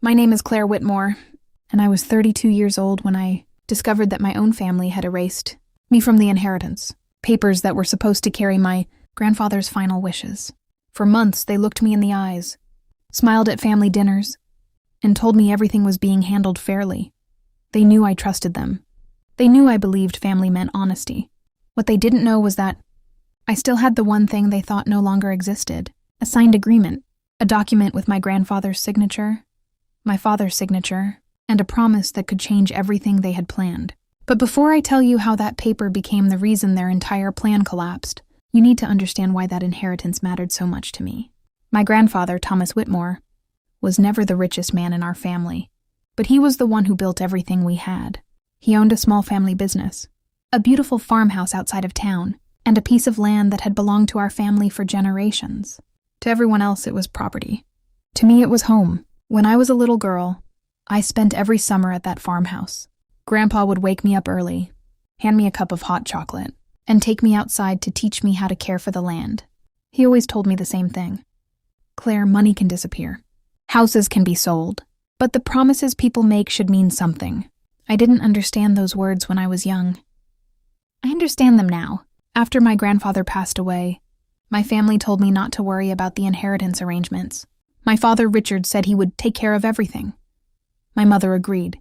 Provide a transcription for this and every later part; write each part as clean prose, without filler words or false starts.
My name is Claire Whitmore, and I was 32 years old when I discovered that my own family had erased me from the inheritance, papers that were supposed to carry my grandfather's final wishes. For months, they looked me in the eyes, smiled at family dinners, and told me everything was being handled fairly. They knew I trusted them. They knew I believed family meant honesty. What they didn't know was that I still had the one thing they thought no longer existed, a signed agreement, a document with my grandfather's signature, my father's signature, and a promise that could change everything they had planned. But before I tell you how that paper became the reason their entire plan collapsed, you need to understand why that inheritance mattered so much to me. My grandfather, Thomas Whitmore, was never the richest man in our family, but he was the one who built everything we had. He owned a small family business, a beautiful farmhouse outside of town, and a piece of land that had belonged to our family for generations. To everyone else, it was property. To me, it was home. When I was a little girl, I spent every summer at that farmhouse. Grandpa would wake me up early, hand me a cup of hot chocolate, and take me outside to teach me how to care for the land. He always told me the same thing. Claire, money can disappear. Houses can be sold. But the promises people make should mean something. I didn't understand those words when I was young. I understand them now. After my grandfather passed away, my family told me not to worry about the inheritance arrangements. My father, Richard, said he would take care of everything. My mother agreed,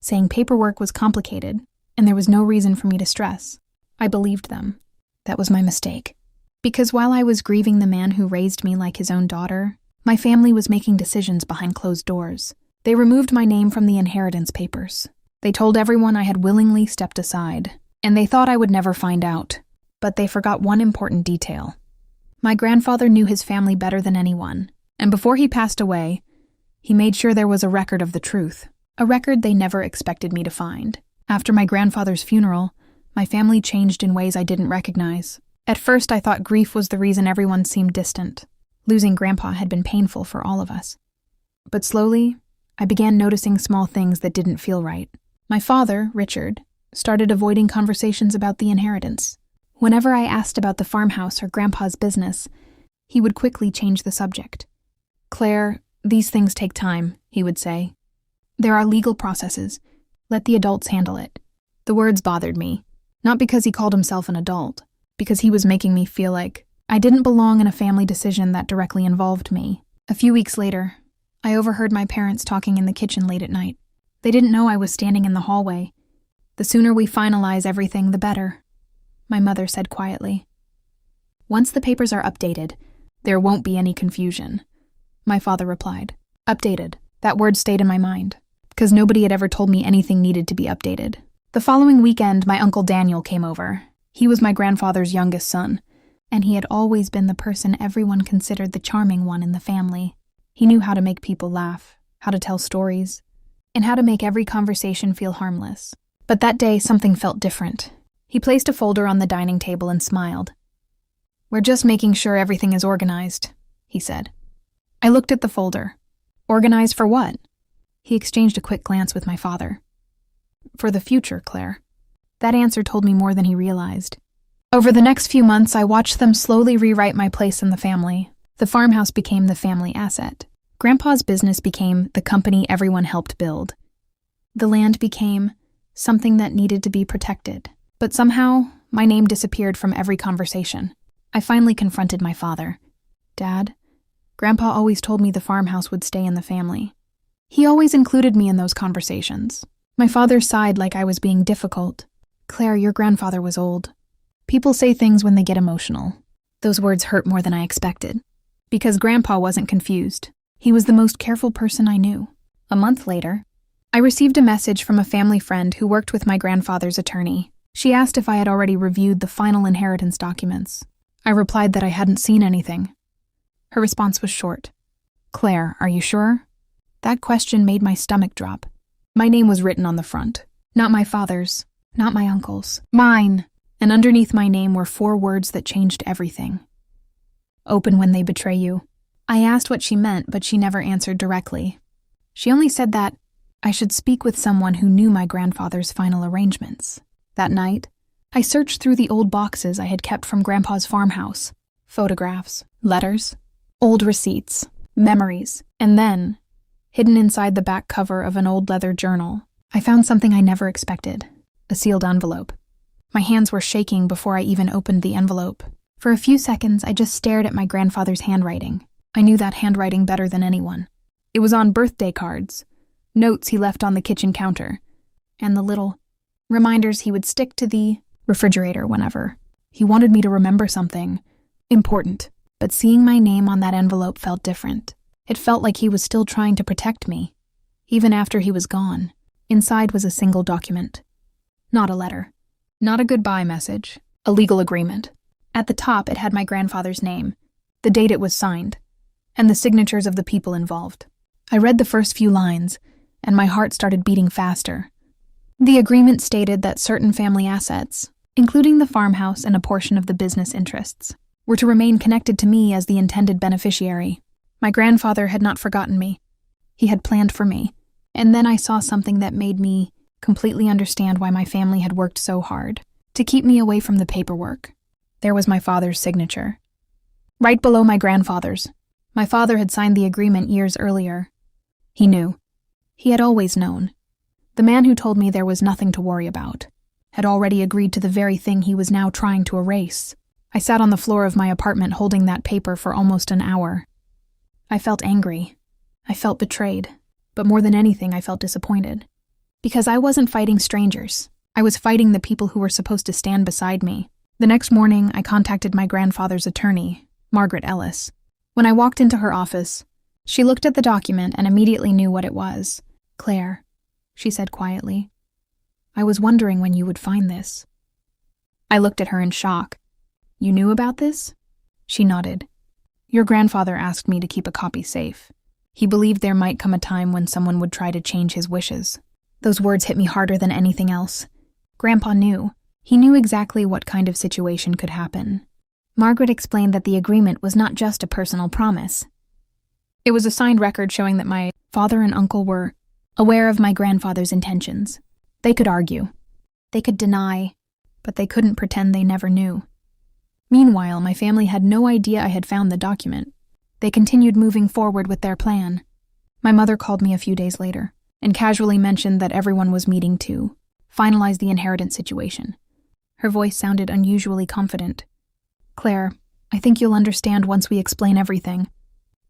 saying paperwork was complicated and there was no reason for me to stress. I believed them. That was my mistake. Because while I was grieving the man who raised me like his own daughter, my family was making decisions behind closed doors. They removed my name from the inheritance papers. They told everyone I had willingly stepped aside, and they thought I would never find out. But they forgot one important detail. My grandfather knew his family better than anyone, and before he passed away, he made sure there was a record of the truth, a record they never expected me to find. After my grandfather's funeral, my family changed in ways I didn't recognize. At first, I thought grief was the reason everyone seemed distant. Losing Grandpa had been painful for all of us. But slowly, I began noticing small things that didn't feel right. My father, Richard, started avoiding conversations about the inheritance. Whenever I asked about the farmhouse or Grandpa's business, he would quickly change the subject. Claire, these things take time, he would say. There are legal processes. Let the adults handle it. The words bothered me, not because he called himself an adult, because he was making me feel like I didn't belong in a family decision that directly involved me. A few weeks later, I overheard my parents talking in the kitchen late at night. They didn't know I was standing in the hallway. The sooner we finalize everything, the better, my mother said quietly. Once the papers are updated, there won't be any confusion, my father replied. Updated. That word stayed in my mind, because nobody had ever told me anything needed to be updated. The following weekend, my Uncle Daniel came over. He was my grandfather's youngest son, and he had always been the person everyone considered the charming one in the family. He knew how to make people laugh, how to tell stories, and how to make every conversation feel harmless. But that day, something felt different. He placed a folder on the dining table and smiled. "We're just making sure everything is organized," he said. I looked at the folder. Organized for what? He exchanged a quick glance with my father. "For the future, Claire." That answer told me more than he realized. Over the next few months, I watched them slowly rewrite my place in the family. The farmhouse became the family asset. Grandpa's business became the company everyone helped build. The land became something that needed to be protected. But somehow, my name disappeared from every conversation. I finally confronted my father. "Dad, Grandpa always told me the farmhouse would stay in the family. He always included me in those conversations." My father sighed like I was being difficult. "Claire, your grandfather was old. People say things when they get emotional." Those words hurt more than I expected. Because Grandpa wasn't confused. He was the most careful person I knew. A month later, I received a message from a family friend who worked with my grandfather's attorney. She asked if I had already reviewed the final inheritance documents. I replied that I hadn't seen anything. Her response was short. "Claire, are you sure?" That question made my stomach drop. My name was written on the front. Not my father's, not my uncle's. Mine! And underneath my name were 4 words that changed everything. "Open when they betray you." I asked what she meant, but she never answered directly. She only said that I should speak with someone who knew my grandfather's final arrangements. That night, I searched through the old boxes I had kept from Grandpa's farmhouse. Photographs, letters, old receipts, memories, and then Hidden inside the back cover of an old leather journal, I found something I never expected: a sealed envelope. My hands were shaking before I even opened the envelope. For a few seconds, I just stared at my grandfather's handwriting. I knew that handwriting better than anyone. It was on birthday cards, notes he left on the kitchen counter, and the little reminders he would stick to the refrigerator whenever. He wanted me to remember something important, but seeing my name on that envelope felt different. It felt like he was still trying to protect me, even after he was gone. Inside was a single document. Not a letter. Not a goodbye message. A legal agreement. At the top, it had my grandfather's name, the date it was signed, and the signatures of the people involved. I read the first few lines, and my heart started beating faster. The agreement stated that certain family assets, including the farmhouse and a portion of the business interests, were to remain connected to me as the intended beneficiary. My grandfather had not forgotten me. He had planned for me. And then I saw something that made me completely understand why my family had worked so hard to keep me away from the paperwork. There was my father's signature, right below my grandfather's. My father had signed the agreement years earlier. He knew. He had always known. The man who told me there was nothing to worry about had already agreed to the very thing he was now trying to erase. I sat on the floor of my apartment holding that paper for almost an hour. I felt angry. I felt betrayed. But more than anything, I felt disappointed. Because I wasn't fighting strangers. I was fighting the people who were supposed to stand beside me. The next morning, I contacted my grandfather's attorney, Margaret Ellis. When I walked into her office, she looked at the document and immediately knew what it was. "Claire," she said quietly, "I was wondering when you would find this." I looked at her in shock. "You knew about this?" She nodded. "Your grandfather asked me to keep a copy safe. He believed there might come a time when someone would try to change his wishes." Those words hit me harder than anything else. Grandpa knew. He knew exactly what kind of situation could happen. Margaret explained that the agreement was not just a personal promise. It was a signed record showing that my father and uncle were aware of my grandfather's intentions. They could argue. They could deny, but they couldn't pretend they never knew. Meanwhile, my family had no idea I had found the document. They continued moving forward with their plan. My mother called me a few days later and casually mentioned that everyone was meeting to finalize the inheritance situation. Her voice sounded unusually confident. "Claire, I think you'll understand once we explain everything."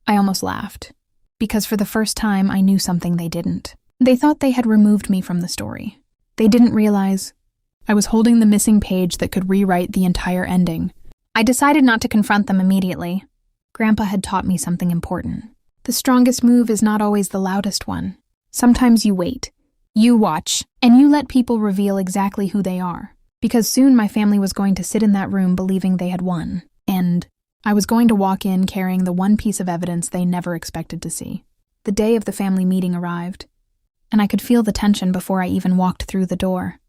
I almost laughed, because for the first time I knew something they didn't. They thought they had removed me from the story. They didn't realize I was holding the missing page that could rewrite the entire ending. I decided not to confront them immediately. Grandpa had taught me something important. The strongest move is not always the loudest one. Sometimes you wait, you watch, and you let people reveal exactly who they are. Because soon my family was going to sit in that room believing they had won. And I was going to walk in carrying the one piece of evidence they never expected to see. The day of the family meeting arrived, and I could feel the tension before I even walked through the door.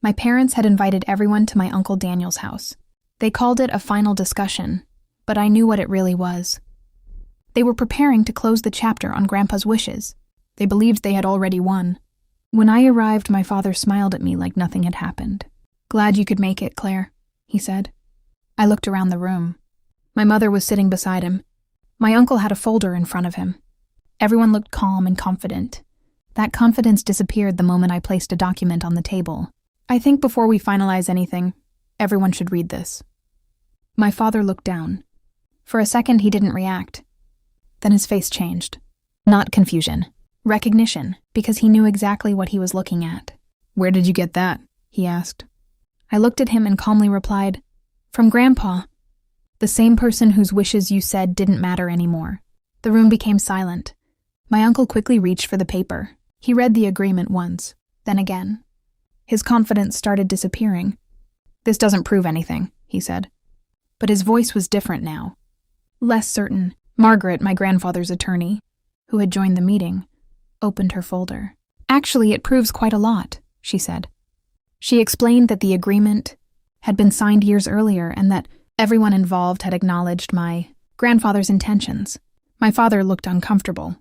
My parents had invited everyone to my Uncle Daniel's house. They called it a final discussion, but I knew what it really was. They were preparing to close the chapter on Grandpa's wishes. They believed they had already won. When I arrived, my father smiled at me like nothing had happened. "Glad you could make it, Claire," he said. I looked around the room. My mother was sitting beside him. My uncle had a folder in front of him. Everyone looked calm and confident. That confidence disappeared the moment I placed a document on the table. "I think before we finalize anything, everyone should read this." My father looked down. For a second, he didn't react. Then his face changed. Not confusion. Recognition, because he knew exactly what he was looking at. "Where did you get that?" he asked. I looked at him and calmly replied, "From Grandpa. The same person whose wishes you said didn't matter anymore." The room became silent. My uncle quickly reached for the paper. He read the agreement once, then again. His confidence started disappearing. "This doesn't prove anything," he said. But his voice was different now. Less certain. Margaret, my grandfather's attorney, who had joined the meeting, opened her folder. "Actually, it proves quite a lot," she said. She explained that the agreement had been signed years earlier and that everyone involved had acknowledged my grandfather's intentions. My father looked uncomfortable.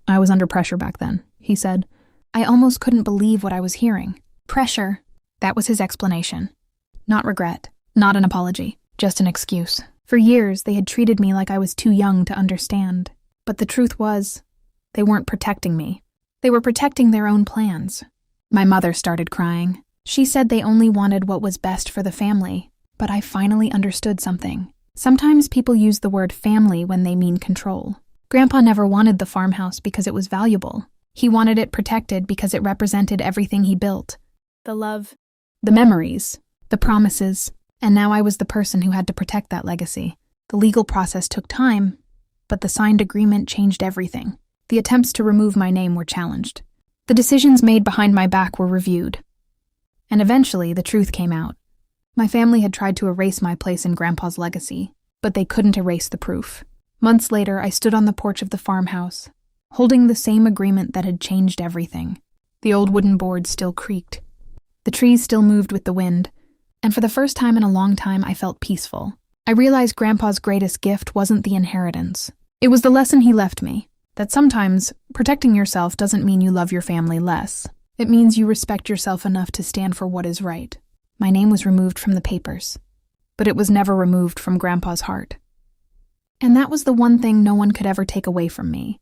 "I was under pressure back then," he said. I almost couldn't believe what I was hearing. Pressure. That was his explanation. Not regret, not an apology, just an excuse. For years, they had treated me like I was too young to understand. But the truth was, They weren't protecting me. They were protecting their own plans. My mother started crying. She said they only wanted what was best for the family, but I finally understood something. Sometimes people use the word family when they mean control. Grandpa never wanted the farmhouse because it was valuable. He wanted it protected because it represented everything he built. The love, the memories, the promises, and now I was the person who had to protect that legacy. The legal process took time, but the signed agreement changed everything. The attempts to remove my name were challenged. The decisions made behind my back were reviewed. And eventually, the truth came out. My family had tried to erase my place in Grandpa's legacy, but they couldn't erase the proof. Months later, I stood on the porch of the farmhouse, holding the same agreement that had changed everything. The old wooden boards still creaked. The trees still moved with the wind, and for the first time in a long time, I felt peaceful. I realized Grandpa's greatest gift wasn't the inheritance. It was the lesson he left me, that sometimes protecting yourself doesn't mean you love your family less. It means you respect yourself enough to stand for what is right. My name was removed from the papers, but it was never removed from Grandpa's heart. And that was the one thing no one could ever take away from me.